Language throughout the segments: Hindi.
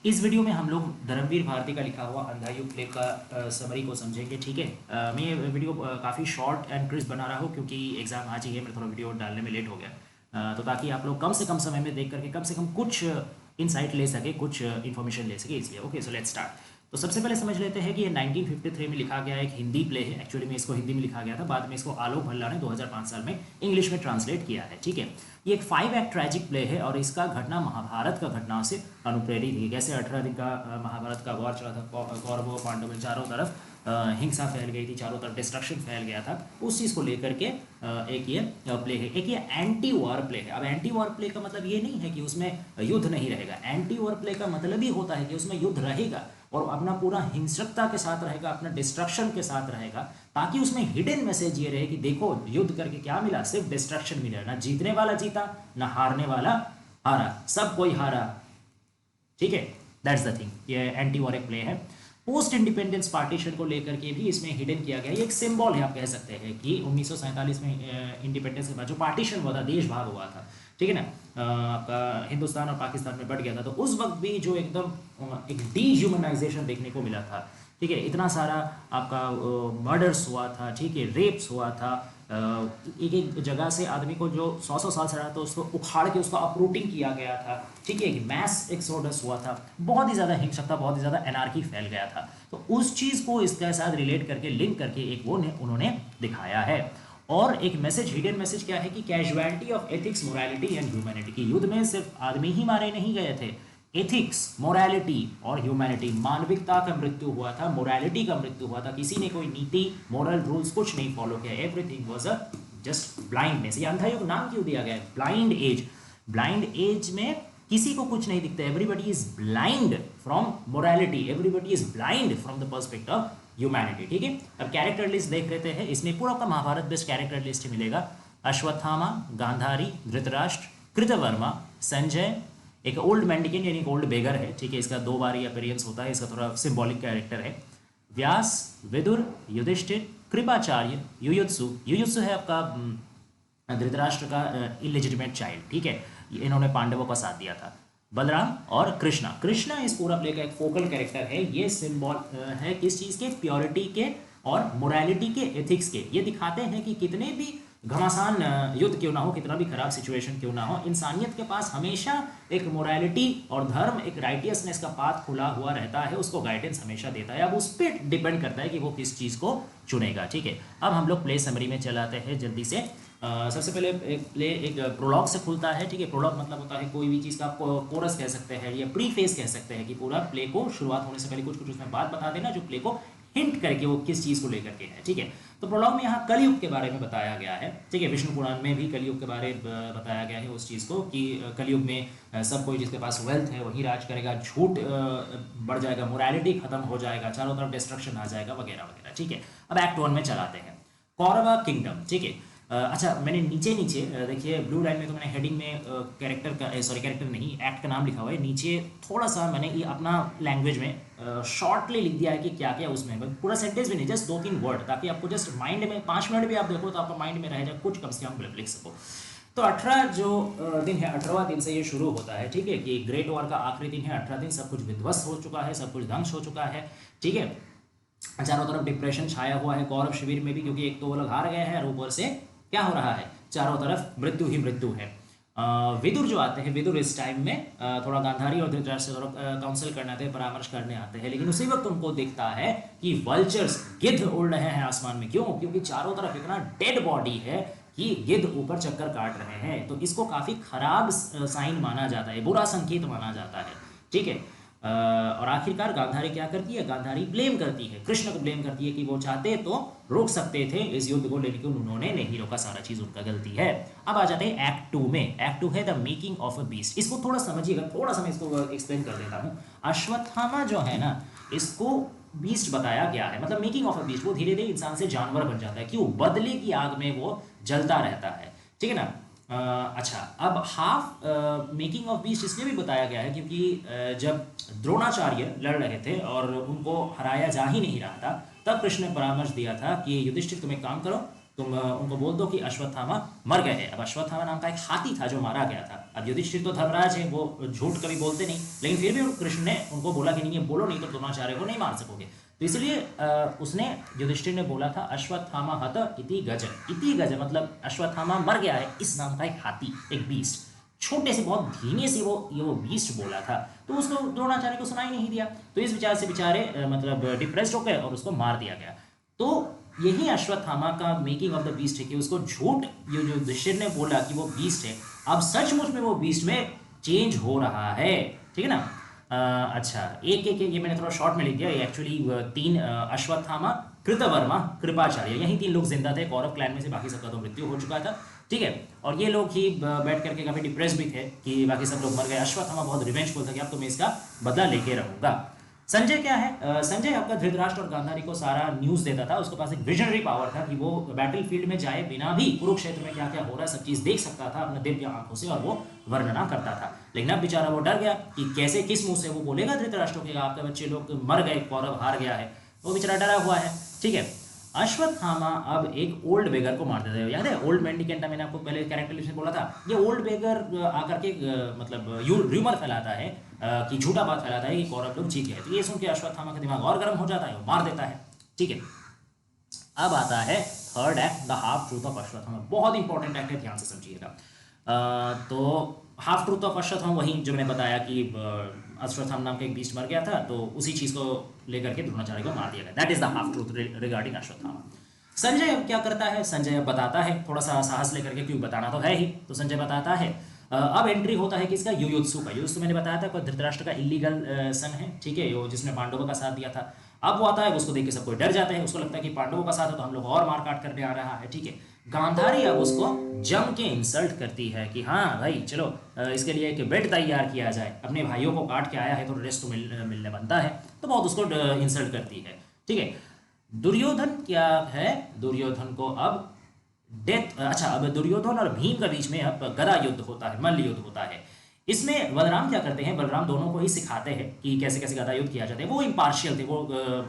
इस वीडियो में हम लोग धर्मवीर भारती का लिखा हुआ अंधा युग प्ले का समरी को समझेंगे। ठीक है। मैं ये वीडियो काफ़ी शॉर्ट एंड क्रिस्प बना रहा हूँ क्योंकि एग्जाम आज ही है। मैं थोड़ा वीडियो डालने में लेट हो गया। तो ताकि आप लोग कम से कम समय में देख करके कम से कम कुछ इंसाइट ले सके, कुछ इन्फॉर्मेशन ले सके, इसलिए ओके। So let's start. तो सबसे पहले समझ लेते हैं कि ये 1953 में लिखा गया एक हिंदी प्ले है। एक्चुअली में इसको हिंदी में लिखा गया था, बाद में इसको आलोक भल्ला ने 2005 साल में इंग्लिश में ट्रांसलेट किया है। ठीक है। ये एक 5 एक्ट ट्रैजिक प्ले है और इसका घटना महाभारत का घटनाओं से अनुप्रेरित है। कैसे 18 दिन का महाभारत का वॉर चला था, कौरवों पांडवों चारों तरफ हिंसा फैल गई थी, चारों तरफ डिस्ट्रक्शन फैल गया था। उस चीज़ को लेकर के एक ये प्ले है। एक ये एंटी वॉर प्ले है। अब एंटी वॉर प्ले का मतलब ये नहीं है कि उसमें युद्ध नहीं रहेगा। एंटी वॉर प्ले का मतलब ही होता है कि उसमें युद्ध रहेगा और अपना पूरा हिंसकता के साथ रहेगा, अपना डिस्ट्रक्शन के साथ रहेगा, ताकि उसमें हिडन मैसेज ये रहे कि देखो युद्ध करके क्या मिला, सिर्फ डिस्ट्रक्शन मिला। ना जीतने वाला जीता, ना हारने वाला हारा, सब कोई हारा। ठीक है, दैट्स द थिंग। ये एंटी वॉर एक प्ले है। पोस्ट इंडिपेंडेंस पार्टीशन को लेकर के भी इसमें हिडन किया गया। ये एक सिंबल है, आप कह सकते हैं कि 1947 में इंडिपेंडेंस के बाद जो पार्टीशन हुआ था, देश भाग हुआ था, ठीक है ना, आपका हिंदुस्तान और पाकिस्तान में बट गया था, तो उस वक्त भी जो एकदम एक डीह्यूमनाइजेशन देखने को मिला था। ठीक है, इतना सारा आपका मर्डर्स हुआ था, ठीक है, रेप्स हुआ था। एक एक जगह से आदमी को जो 100 साल से रहा था उसको उखाड़ के उसका अपरूटिंग किया गया था। ठीक है, एक मैस एक्सोडस हुआ था, बहुत ही ज़्यादा हिंसक था, बहुत ही ज़्यादा एनार्की फैल गया था। तो उस चीज़ को इसके साथ रिलेट करके, लिंक करके एक वो उन्होंने दिखाया है। और एक मैसेज, हिडन मैसेज क्या है कि casualty of ethics, morality and humanity. की युद्ध में सिर्फ आदमी ही मारे नहीं गए थे, एथिक्स, मोरालिटी और ह्यूमैनिटी, मानविकता का मृत्यु हुआ था, मोरालिटी का मृत्यु हुआ था। किसी ने कोई नीति, मोरल रूल्स कुछ नहीं फॉलो किया। Everything was a just blindness. ये अंधा युग नाम क्यों दिया गया है? Blind as. ब्लाइंड एज में किसी को कुछ नहीं दिखता। Everybody is blind from morality, everybody is blind from the perspective of humanity. ठीक है, अब कैरेक्टर लिस्ट देख लेते हैं। इसमें पूरा का महाभारत बेस्ड कैरेक्टर लिस्ट मिलेगा। अश्वत्थामा, गांधारी, धृतराष्ट्र, कृतवर्मा, संजय, एक ओल्ड मैंडिकन यानी एक ओल्ड बेगर है। ठीक है, इसका 2 बार ही अपीयरेंस होता है, इसका थोड़ा सिंबॉलिक कैरेक्टर है। व्यास, विदुर, युधिष्ठिर, कृपाचार्य, युयुत्सु। युयुत्सु है आपका धृतराष्ट्र का इलेजिटिमेट चाइल्ड। ठीक है, इन्होंने पांडवों का साथ दिया था। बलराम और कृष्णा। कृष्णा इस पूरा प्ले का एक फोकल कैरेक्टर है। ये सिंबल है किस चीज़ के? प्योरिटी के और मोरालिटी के, एथिक्स के। ये दिखाते हैं कि कितने भी घमासान युद्ध क्यों ना हो, कितना भी खराब सिचुएशन क्यों ना हो, इंसानियत के पास हमेशा एक मोरालिटी और धर्म, एक राइटियसनेस का पाथ खुला हुआ रहता है, उसको गाइडेंस हमेशा देता है। अब उस पर डिपेंड करता है कि वो किस चीज़ को चुनेगा। ठीक है, अब हम लोग प्ले समरी में चलाते हैं जल्दी से। सबसे पहले एक प्ले एक प्रोलॉग से खुलता है। ठीक है, प्रोलॉग मतलब होता है कोई भी चीज़ का आप कोरस कह सकते हैं या प्रीफेस कह सकते हैं, कि पूरा प्ले को शुरुआत होने से पहले कुछ कुछ उसमें बात बता देना जो प्ले को हिंट करके वो किस चीज़ को लेकर के है। ठीक है, तो प्रोलॉग में यहाँ कलयुग के बारे में बताया गया है। ठीक है, विष्णु पुराण में भी कलयुग के बारे बताया गया है उस चीज़ को, कि कलयुग में सब कोई जिसके पास वेल्थ है वही राज करेगा, झूठ बढ़ जाएगा, मोरालिटी खत्म हो जाएगा, चारों तरफ डिस्ट्रक्शन आ जाएगा, वगैरह वगैरह। ठीक है, अब एक्ट 1 में चलाते हैं। कौरवा किंगडम। ठीक है, अच्छा, मैंने नीचे नीचे देखिए ब्लू लाइन में तो मैंने हेडिंग में कैरेक्टर का, सॉरी कैरेक्टर नहीं, एक्ट का नाम लिखा हुआ है। नीचे थोड़ा सा मैंने ये अपना लैंग्वेज में शॉर्टली लिख दिया है कि क्या क्या उसमें, पूरा सेंटेंस भी नहीं, जस्ट 2-3 वर्ड, ताकि आपको जस्ट माइंड में 5 मिनट भी आप देखो तो आपको माइंड में रह जाए, कुछ कम से कम लिख सको। तो 18 जो दिन है, 18वां दिन से ये शुरू होता है। ठीक है, कि ग्रेट वॉर का आखिरी दिन है। 18 दिन सब कुछ विध्वस्त हो चुका है, सब कुछ ध्वंस हो चुका है। ठीक है, चारों तरफ डिप्रेशन छाया हुआ है कौरव शिविर में भी, क्योंकि एक तो वो लोग हार गए हैं और ऊपर से क्या हो रहा है, चारों तरफ मृत्यु ही मृत्यु है। विदुर जो आते हैं, विदुर इस टाइम में थोड़ा गांधारी और धृतराष्ट्र से थोड़ा काउंसिल करने आते हैं, परामर्श करने आते हैं, लेकिन उसी वक्त उनको दिखता है कि वल्चर्स, गिद्ध उड़ रहे हैं आसमान में। क्यों? क्योंकि चारों तरफ इतना डेड बॉडी है कि गिद्ध ऊपर चक्कर काट रहे हैं। तो इसको काफ़ी खराब साइन माना जाता है, बुरा संकेत माना जाता है। ठीक है, और आखिरकार गांधारी क्या करती है? गांधारी ब्लेम करती है, कृष्ण को ब्लेम करती है कि वो चाहते तो रोक सकते थे इस युद्ध को, लेकिन उन्होंने नहीं रोका, सारा चीज उनका गलती है। अब आ जाते हैं एक्ट 2 में। एक्ट 2 है the making of a beast. इसको थोड़ा समझिएगा, थोड़ा सा मैं इसको एक्सप्लेन कर देता हूँ। अश्वत्थामा जो है ना, इसको बीस्ट बताया गया है, मतलब मेकिंग ऑफ अ बीस्ट। वो धीरे धीरे इंसान से जानवर बन जाता है। क्यों? बदले की आग में वो जलता रहता है। ठीक है ना। अच्छा, अब हाफ मेकिंग ऑफ बीस्ट इसलिए भी बताया गया है क्योंकि जब द्रोणाचार्य लड़ रहे थे और उनको हराया जा ही नहीं रहा था, तब कृष्ण ने परामर्श दिया था कि युधिष्ठिर तुम एक काम करो, तुम उनको बोल दो कि अश्वत्थामा मर गए हैं। अब अश्वत्थामा नाम का एक हाथी था जो मारा गया था। अब युधिष्ठिर तो धर्मराज है, वो झूठ कभी बोलते नहीं, लेकिन फिर भी कृष्ण ने उनको बोला कि नहीं, ये बोलो नहीं तो द्रोणाचार्य को नहीं मार सकोगे। तो इसलिए उसने, युधिष्ठिर ने बोला था अश्वत्थामा हत इति गज। इति गज मतलब अश्वत्थामा मर गया है, इस नाम का एक हाथी, एक बीस्ट, छोटे से बहुत धीमे से वो बीस्ट बोला था। तो उसको द्रोणाचार्य को सुनाई नहीं दिया, तो इस विचार से बेचारे मतलब डिप्रेस्ड हो गए और उसको मार दिया गया। तो यही अश्वत्थामा का मेकिंग ऑफ द बीस्ट है कि उसको झूठ जो युधिष्ठिर ने बोला कि वो बीस्ट है, अब सचमुच में वो बीस्ट में चेंज हो रहा है, ठीक है ना। अच्छा, एक एक ये मैंने थोड़ा शॉर्ट में लिख दिया। एक्चुअली 3 अश्वत्थामा, कृतवर्मा, कृपाचार्य, यही 3 लोग जिंदा थे कौरव क्लैन में से, बाकी सबका तो मृत्यु हो चुका था, ठीक है। और ये लोग ही बैठ करके काफी डिप्रेस भी थे कि बाकी सब लोग मर गए। अश्वत्थामा बहुत रिवेंजफुल था कि अब तो मैं इसका बदला लेके रहूंगा। संजय क्या है, संजय आपका धृतराष्ट्र और गांधारी को सारा न्यूज देता था। उसके पास एक विजनरी पावर था कि वो बैटल फील्ड में जाए बिना भी कुरुक्षेत्र में क्या क्या हो रहा है सब चीज देख सकता था अपने दिव्य आंखों से, और वो वर्णना करता था। लेकिन अब बेचारा वो डर गया कि कैसे, किस मुंह से वो बोलेगा धृतराष्ट्र के आपके बच्चे लोग मर गए, कौरव हार गया है, वो बेचारा डरा हुआ है, ठीक है। अश्वत्थामा अब एक ओल्ड बेगर को मार देता है। याद है ओल्ड मेंडिकेंटा, मैंने आपको पहले कैरेक्टराइजेशन बोला था। ये ओल्ड बेगर आकर के मतलब र्यूमर फैलाता है कि झूठा बात फैलाता है कि कौरव लोग जीत गए। तो ये सुन के अश्वत्थामा का दिमाग और गर्म हो जाता है, वो मार देता है, ठीक है। अब आता है third act, the half truth of Ashwatthama. बहुत इंपॉर्टेंट एक्ट है, ध्यान से समझिएगा। तो हाफ ट्रूथ ऑफ अश्वत्थामा वही जो मैंने बताया कि अश्वत्थामा नाम का एक बीस्ट मर गया था, तो उसी चीज को लेकर के द्रोणाचार्य को मार दिया गया। That is the half truth regarding Ashwatthama. Sanjay अब क्या करता है, संजय अब बताता है, थोड़ा सा साहस लेकर के, क्यों बताना तो है ही, तो संजय बताता है। अब एंट्री होता है किसका, युयुत्सु का। युयुत्सु मैंने बताया था धृतराष्ट्र का इलीगल सन है, ठीक है, जो जिसने पांडवों का साथ दिया था। अब वो आता है, उसको देख के सब कोई डर जाते हैं, उसको लगता है कि पांडवों का साथ है तो हम लोग और मारकाट करने आ रहा है, ठीक है। गांधारी अब उसको जम के इंसल्ट करती है कि हाँ भाई चलो इसके लिए एक बेड तैयार किया जाए, अपने भाइयों को काट के आया है तो रेस्ट तो मिलने बनता है, तो बहुत उसको इंसल्ट करती है, ठीक है। दुर्योधन क्या है, दुर्योधन को अब डेथ, अच्छा अब दुर्योधन और भीम के बीच में अब गदा युद्ध होता है, मल्ल युद्ध होता है। इसमें बलराम क्या करते हैं, बलराम दोनों को ही सिखाते हैं कि कैसे कैसे गदा युद्ध किया जाता है। वो इम्पार्शियल थे, वो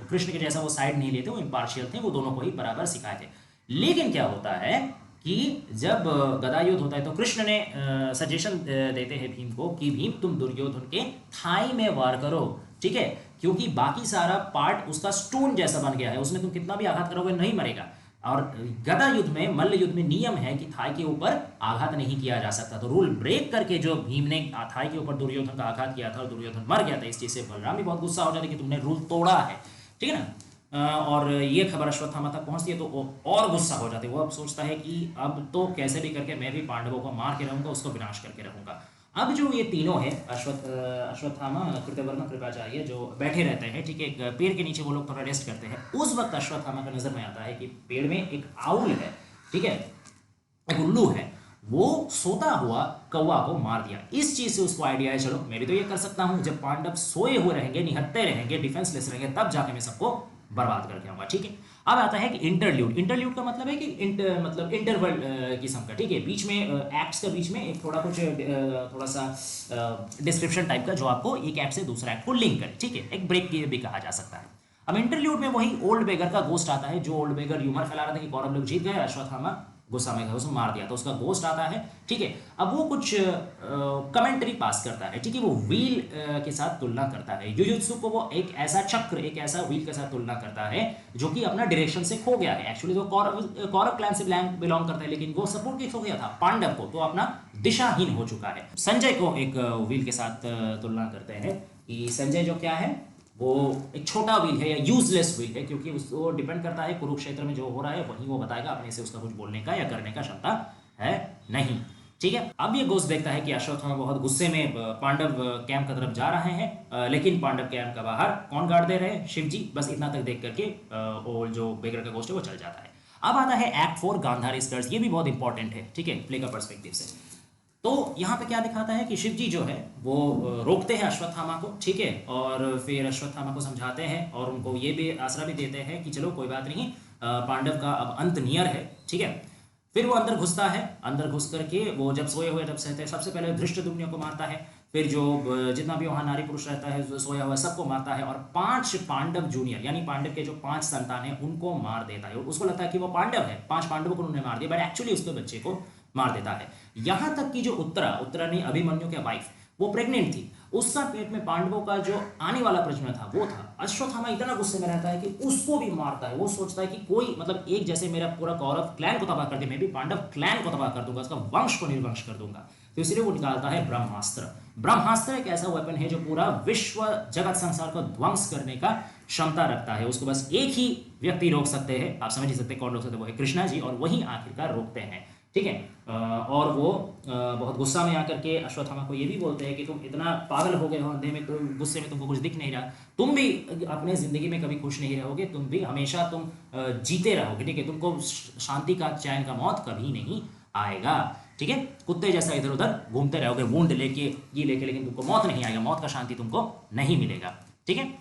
कृष्ण के जैसा वो साइड नहीं लेते, वो इम्पार्शियल थे, वो दोनों को ही बराबर सिखाए थे। लेकिन क्या होता है कि जब गदा युद्ध होता है तो कृष्ण ने सजेशन देते हैं भीम को कि भीम तुम दुर्योधन के थाई में वार करो, ठीक है, क्योंकि बाकी सारा पार्ट उसका स्टोन जैसा बन गया है, उसमें तुम कितना भी आघात करोगे नहीं मरेगा। और गदा युद्ध में, मल्ल युद्ध में नियम है कि थाई के ऊपर आघात नहीं किया जा सकता। तो रूल ब्रेक करके जो भीम ने थाई के ऊपर दुर्योधन का आघात किया था और दुर्योधन मर गया था, इस चीज से बलराम भी बहुत गुस्सा हो जाता है कि तुमने रूल तोड़ा है, ठीक है ना। और ये खबर अश्वत्थामा तक पहुंचती है तो वो और गुस्सा हो जाते हैं। वो अब सोचता है कि अब तो कैसे भी करके मैं भी पांडवों को मार के रहूंगा, उसको विनाश करके रहूंगा। अब जो ये तीनों है, अश्वत्थामा, कृतवर्मा, कृपाचार्य, जो बैठे रहते हैं, ठीक है, एक पेड़ के नीचे वो लोग थोड़ा रेस्ट करते हैं। उस वक्त अश्वत्थामा का नजर में आता है कि पेड़ में एक आउल है, ठीक है, एक उल्लू है, वो सोता हुआ कौवा को मार दिया। इस चीज से उसको आइडिया है चलो मैं भी तो ये कर सकता हूं, जब पांडव सोए हुए रहेंगे, निहत्ते रहेंगे, डिफेंसलेस रहेंगे, तब जाके मैं सबको बर्बाद करके आऊंगा, ठीक है। अब आता है कि इंटरल्यूड। इंटरल्यूड का मतलब है कि मतलब इंटरवल किस्म का, ठीक है, बीच में एक्ट्स का बीच में एक थोड़ा कुछ थोड़ा सा डिस्क्रिप्शन टाइप का जो आपको एक एक्ट से दूसरा एक्ट को लिंक करे, ठीक है, एक ब्रेक भी कहा जा सकता है। अब इंटरल्यूड में वही ओल्ड बेगर का गोस्ट आता है, जो ओल्ड बेगर र्यूमर फैला रहा था कि कौरव लोग जीत गए, अश्वत्थामा गुस्सा में उसको मार दिया, तो उसका गोस्ट आता है, ठीक है। अब वो कुछ कमेंट्री पास करता है, ठीक है, वो व्हील के साथ तुलना करता है। युयुत्सु को वो एक ऐसा चक्र, एक ऐसा व्हील के साथ तुलना करता है जो कि अपना डायरेक्शन से खो गया है। एक्चुअली तो कौरव क्लैन से बिलोंग करता है, लेकिन वो सपोर्ट किस हो गया था, पांडव को, तो अपना दिशाहीन हो चुका है। संजय को एक व्हील के साथ तुलना करते हैं कि संजय जो क्या है, वो एक छोटा व्हील है या यूजलेस व्हील है, क्योंकि उसको डिपेंड करता है कुरुक्षेत्र में जो हो रहा है वही वो बताएगा, अपने से उसका कुछ बोलने का या करने का क्षमता है नहीं, ठीक है। अब ये गोस्ट देखता है कि अश्वत्थामा बहुत गुस्से में पांडव कैंप की तरफ जा रहे हैं, लेकिन पांडव कैंप का बाहर कौन गार्ड दे रहे हैं, शिव जी। बस इतना तक देख करके वो जो बेगर का गोस्ट है वो चल जाता है। अब आता है एक्ट 4, गांधारी स्कर्ट्स। ये भी बहुत इंपॉर्टेंट है, ठीक है, प्ले का पर्सपेक्टिव से। तो यहाँ पे क्या दिखाता है कि शिव जी जो है वो रोकते हैं अश्वत्थामा को, ठीक है, और फिर अश्वत्थामा को समझाते हैं और उनको ये भी आसरा भी देते हैं कि चलो कोई बात नहीं, पांडव का अब अंत नियर है, ठीक है। फिर वो अंदर घुसता है, अंदर घुस करके वो जब सोए हुए जब सहते सबसे पहले धृष्टद्युम्न को मारता है, फिर जो जितना भी वहाँ नारी पुरुष रहता है जो सोया हुआ सबको मारता है और 5 पांडव जूनियर यानी पांडव के जो 5 संतान हैं उनको मार देता है। और उसको लगता है कि वो पांडव है, 5 पांडवों को उन्होंने मार दिया, बट एक्चुअली उसके बच्चे को मार देता है। यहां तक कि जो उत्तरा नहीं अभिमन्यु के वाइफ, वो प्रेग्नेंट थी, उसका पेट में पांडवों का जो आने वाला प्रजनन था वो था। अश्वत्थामा इतना गुस्से में रहता है कि उसको भी मारता है। वो सोचता है कि कोई मतलब एक जैसे मेरा पूरा कौरव क्लैन को तबाह कर दे, मैं भी पांडव क्लैन को तबाह कर दूंगा, उसका वंश को निर्वंश कर दूंगा। तो इसलिए वो निकालता है ब्रह्मास्त्र। ब्रह्मास्त्र एक ऐसा वेपन है जो पूरा विश्व जगत संसार को ध्वंस करने का क्षमता रखता है। उसको बस एक ही व्यक्ति रोक सकते हैं, आप समझ ही सकते हैं कौन रोक सकते हैं, वो है कृष्णा जी, और वही आखिरकार रोकते हैं। ठीक है। और वो बहुत गुस्सा में आकर के अश्वत्थामा को ये भी बोलते हैं कि तुम इतना पागल हो गए हो अंधे में, तुम गुस्से में तुमको कुछ दिख नहीं रहा, तुम भी अपने जिंदगी में कभी खुश नहीं रहोगे, तुम भी हमेशा तुम जीते रहोगे। ठीक है, तुमको शांति का चैन का मौत कभी नहीं आएगा। ठीक है, कुत्ते जैसा इधर उधर घूमते रहोगे वुंड लेके ये लेके, लेकिन तुमको मौत नहीं आएगा, मौत का शांति तुमको नहीं मिलेगा। ठीक है।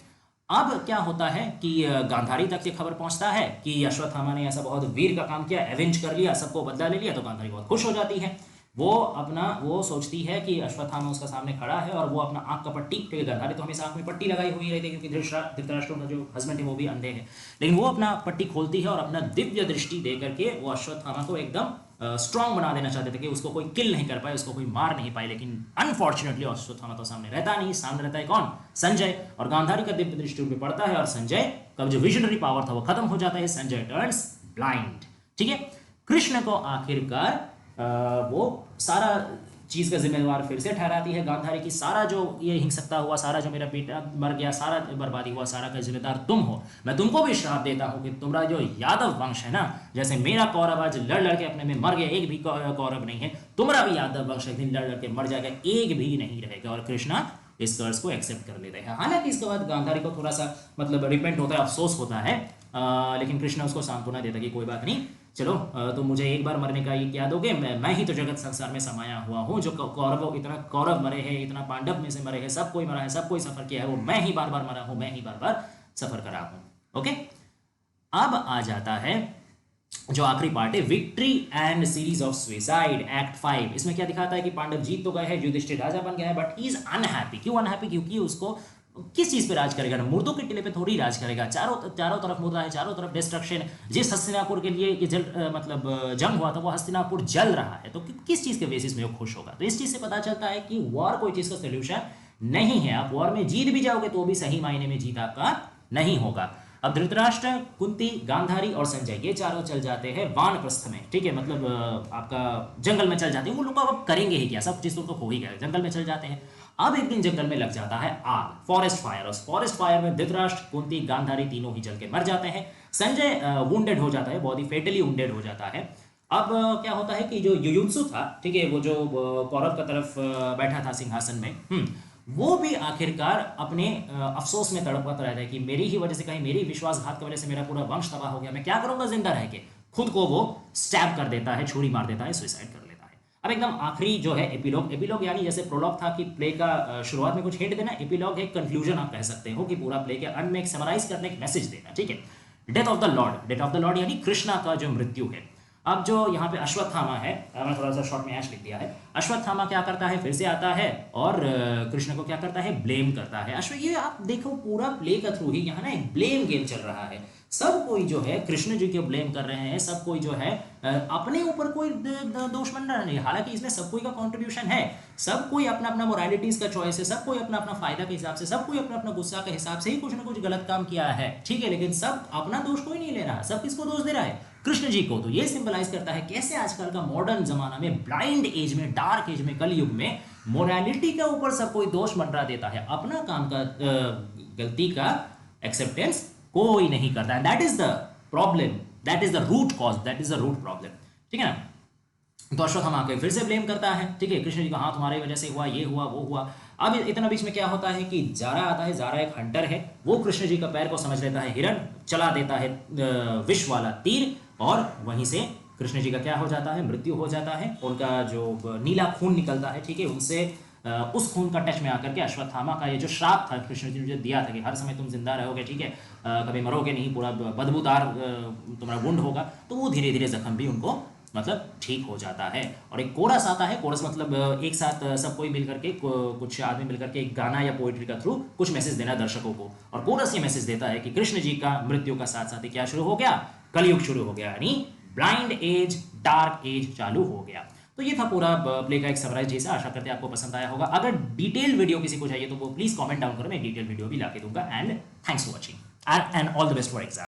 अब क्या होता है कि गांधारी तक ये खबर पहुंचता है कि अश्वत्थामा ने ऐसा बहुत वीर का काम किया, एवेंज कर लिया, सबको बदला ले लिया। तो गांधारी बहुत खुश हो जाती है। वो सोचती है कि अश्वत्थामा उसका सामने खड़ा है और वो अपना आंख का पट्टी, क्योंकि गांधारी तो हमेशा आंख में पट्टी लगाई हुई रहती है क्योंकि धृतराष्ट्र का जो हस्बैंड है वो भी अंधे हैं, लेकिन वो अपना पट्टी खोलती है और अपना दिव्य दृष्टि दे करके वो अश्वत्थामा को एकदम स्ट्रांग बना देना चाहते थे कि उसको कोई किल नहीं कर पाए, उसको कोई मार नहीं पाए। लेकिन अनफॉर्चुनेटली अश्वत्थामा तो सामने रहता नहीं, सामने रहता है कौन? संजय। और गांधारी का दिव्य दृष्टि उन पर पड़ता है और संजय का जो विजनरी पावर था वो खत्म हो जाता है। Sanjay turns blind. ठीक है। कृष्ण को आखिरकार वो सारा चीज का जिम्मेदार फिर से ठहराती है गांधारी की, सारा जो ये हिंसकता हुआ, सारा जो मेरा बेटा मर गया, सारा बर्बादी हुआ, सारा का जिम्मेदार तुम हो। मैं तुमको भी श्राप देता हूं कि तुम्हारा जो यादव वंश है ना, जैसे मेरा कौरव आज लड़ लड़ के अपने में मर गया, एक भी कौरव नहीं है, तुम्हारा भी यादव वंश एक दिन लड़ लड़ के मर जाएगा, एक भी नहीं रहेगा। और कृष्णा इस कर्ज को एक्सेप्ट कर लेते हैं। हालांकि इसके बाद गांधारी को थोड़ा सा मतलब रिपेंट होता है, अफसोस होता है, लेकिन कृष्ण उसको सांत्वना देता कि कोई बात नहीं, चलो तो मुझे एक बार मरने का ये क्या दोगे, मैं ही तो जगत संसार में समाया हुआ हूँ, जो कौरव इतना कौरव मरे हैं, इतना पांडव में से मरे हैं, सब कोई मरा है, सब कोई सफर किया है, वो मैं ही बार बार मरा हूँ, मैं ही बार बार सफर करा हूँ। ओके। अब आ जाता है जो आखिरी पार्ट है, victory and series of suicide, act 5। इसमें क्या दिखाता है कि पांडव जीत तो गए हैं, युधिष्ठिर राजा बन गया है, बट ही इज अनहैप्पी। क्यों अनहैप्पी? क्योंकि उसको किस चीज पे राज करेगा? मुर्दों के टिले पे थोड़ी राज करेगा। चारों तरफ मुर्दा है, चारों तरफ डिस्ट्रक्शन। जिस हस्तिनापुर के लिए ये जंग हुआ था वो हस्तिनापुर जल रहा है, तो किस चीज के बेसिस में वो खुश होगा? तो इस चीज से पता चलता है कि वॉर कोई चीज का सोल्यूशन नहीं है। आप वॉर में जीत भी जाओगे तो भी सही मायने में जीत आपका नहीं होगा। अब धृतराष्ट्र, कुंती, गांधारी और संजय ये चारों चल जाते हैं वानप्रस्थ में। ठीक है, मतलब आपका जंगल में चल जाते हैं। वो लोग अब करेंगे ही क्या, सब चीज तो हो ही गया, जंगल में चल जाते हैं। अब एक दिन जंगल में लग जाता है आग, फॉरेस्ट फायर। उस फॉरेस्ट फायर में धृतराष्ट्र, कुंती, गांधारी तीनों ही जल के मर जाते हैं। संजय वुंडेड हो जाता है, बहुत ही फेटली वुंडेड हो जाता है। अब क्या होता है कि जो युयुत्सु था, ठीक है, वो जो कौरव की तरफ बैठा था सिंहासन में, वो भी आखिरकार अपने अफसोस में तड़पता रहता है कि मेरी ही वजह से, कहीं मेरी विश्वासघात की वजह से मेरा पूरा वंश तबाह हो गया, मैं क्या करूंगा जिंदा रह के। खुद को वो स्टैब कर देता है, छुरी मार देता है, सुसाइड कर लेता है। अब एकदम आखिरी जो है एपिलॉग, एपिलॉग यानी जैसे प्रोलॉग था कि प्ले का शुरुआत में कुछ हिंट देना, एपिलॉग एक कंक्लूजन आप कह सकते हो कि पूरा प्ले के अंत में एक समराइज करने एक मैसेज देना। ठीक है। Death of the Lord, death of the Lord यानी कृष्णा का जो मृत्यु है। अब जो यहाँ पे अश्वत्थामा है, मैंने थोड़ा सा शॉर्ट में ऐश लिख दिया है, अश्वत्थामा क्या करता है, फिर से आता है और कृष्ण को क्या करता है, ब्लेम करता है। ये आप देखो पूरा प्ले का थ्रू ही यहाँ ना एक ब्लेम गेम चल रहा है। सब कोई जो है कृष्ण जी को ब्लेम कर रहे हैं, सब कोई जो है अपने ऊपर कोई दोष बन रहा नहीं। हालांकि इसमें सब कोई का कंट्रीब्यूशन है, सब कोई अपना अपना मोरालिटीज का चॉइस है, सब कोई अपना अपना फायदा के हिसाब से, सब कोई अपना अपना गुस्सा के हिसाब से ही कुछ ना कुछ गलत काम किया है। ठीक है, लेकिन सब अपना दोष कोई नहीं ले रहा, सब किसको दोष दे रहा है, कृष्ण जी को। तो ये सिंबलाइज करता है कैसे आजकल का मॉडर्न जमाना में, ब्लाइंड एज में, डार्क एज में, कलयुग में मोरालिटी के ऊपर सब कोई दोष मंडरा देता है, अपना काम का गलती का एक्सेप्टेंस कोई नहीं करता है। That is the problem, that is the root cause, that is the root problem. ठीक है ना। तो अश्वत्थामा आके फिर से ब्लेम करता है। ठीक है, कृष्ण जी का हाँ तुम्हारी वजह से हुआ, ये हुआ, वो हुआ। अब इतना बीच में क्या होता है कि जारा आता है, जारा एक हंटर है, वो कृष्ण जी का पैर को समझ लेता है हिरण, चला देता है विष वाला तीर, और वहीं से कृष्ण जी का क्या हो जाता है, मृत्यु हो जाता है। उनका जो नीला खून निकलता है, ठीक है, उनसे उस खून का टच में आकर के अश्वत्थामा का ये जो श्राप था कृष्ण जी ने जो दिया था कि हर समय तुम जिंदा रहोगे, ठीक है, कभी मरोगे नहीं, पूरा बदबूदार तुम्हारा वुंड होगा, तो वो धीरे धीरे जख्म भी उनको मतलब ठीक हो जाता है। और एक कोरस आता है, कोरस मतलब एक साथ सब कोई मिल करके कुछ आदमी मिल करके एक गाना या पोइट्री का थ्रू कुछ मैसेज देना दर्शकों को। और कोरस ये मैसेज देता है कि कृष्ण जी का मृत्यु का साथ साथ ही क्या शुरू हो गया, कलयुग शुरू हो गया, यानी ब्लाइंड एज, डार्क एज चालू हो गया। तो ये था पूरा प्ले का एक समराइज जैसा। आशा करते हैं आपको पसंद आया होगा। अगर डिटेल वीडियो किसी को चाहिए तो वो प्लीज कमेंट डाउन करो, मैं डिटेल वीडियो भी ला के दूंगा। And thanks for watching and all the best for exam.